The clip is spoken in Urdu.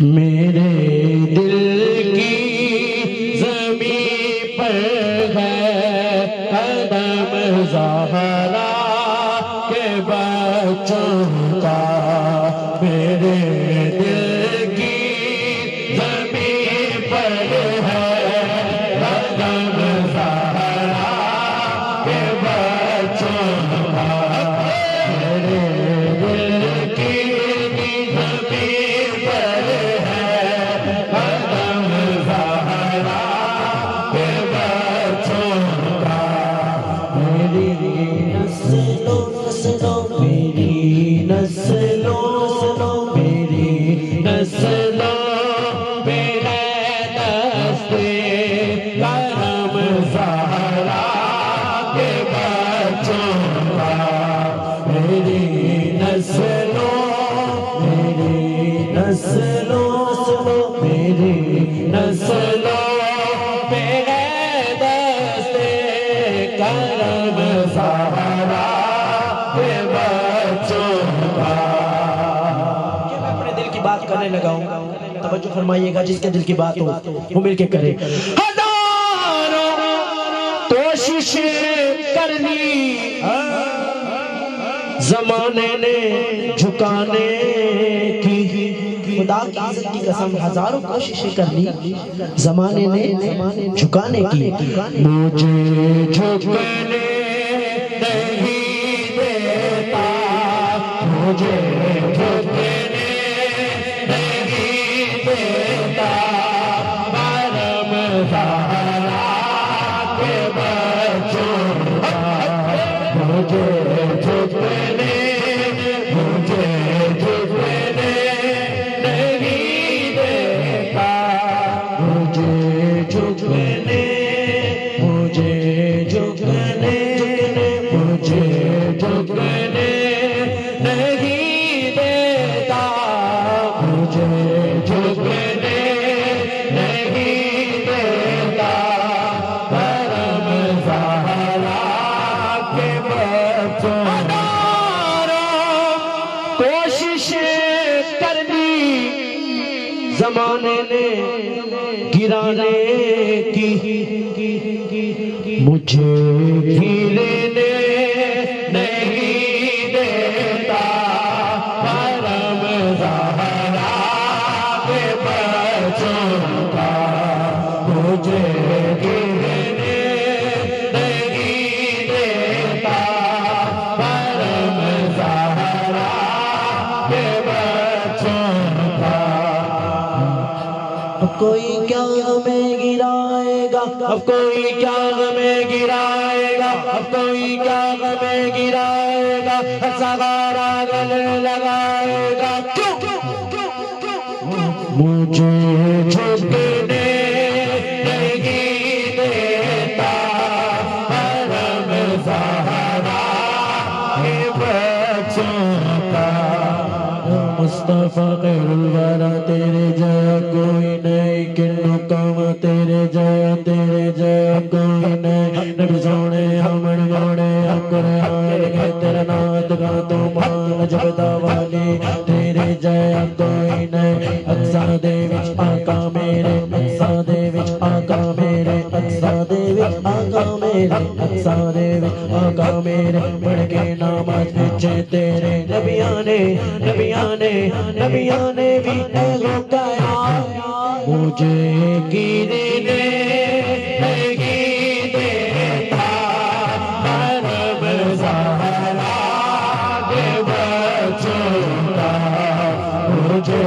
میرے دل کی زمین پر ہے قدم زہرا کے بچوں کا، میرے دل کی زمین پر ہے قدم زہرا کے بچوں کا، میرے دل کی زمین پر ہے قدم زہرا کے بچوں کا، میری نسلوں میری نسلوں میری نسلوں میں ہے دستے کرم زہرا کے بچوں کا، میری نسلوں میری نسلوں میری نسلوں میں ہے دستے کرم زہرا کے بچوں کا۔ کہ میں اپنے دل کی بات کرنے لگا ہوں، توجہ فرمائیے گا، جس کے دل کی بات ہو وہ مل کے کرے۔ ہزاروں کوششیں کر لی زمانے نے جھکانے کی، خدا کی عزت کی قسم ہزاروں کوششیں کر لی زمانے نے جھکانے کی، مجھے جھکنے نہیں دیتا، مجھے جھکنے نہیں دیتا، کرم زہرا کے بچوں کا، مجھے جھکنے نہیں دیتا، مجھے جھکنے مجھے جھکنے مجھے جھکنے نہیں دیتا، مجھے جھکنے نہیں دیتا، کرم زہرا کے بچوں کا۔ کوششیں کر لی زمانے نے گرانے کی، مجھے گرنے نہیں دیتا، کرم زہرا کے بچوں کا، مجھے گرنے نہیں دیتا، کرم زہرا کے بچوں کا۔ اب کوئی کیا ہمیں گرائے گا، اب کوئی کیا ہمیں گرائے گا، اب کوئی کیا ہمیں گرائے گا، سہارا گلے لگائے گا، مجھے جھکنے نہیں دیتا، کرم زہرا کے بچوں کا۔ مصطفیٰ خیر الورا تیرے جیا کوئی نہیں، کنو کام تیرے جیا کوئی نہیں، نبی سونے ہمڑ گوڑے اکر حال کے تیرا نات گا تو مان جگدہ والی، تیرے جیا کوئی نہیں، اقصا دے وچ آقا میرے، اقصا دے وچ آقا میرے، اقصا دے وچ آقا میرے، اقصا دے وچ آقا میرے، پڑھ کے نماز پیچھے تیرے نبیاں نے بھی لگایا، مجھے گرنے نہیں دیتا، کرم زہرا کے بچوں کا، مجھے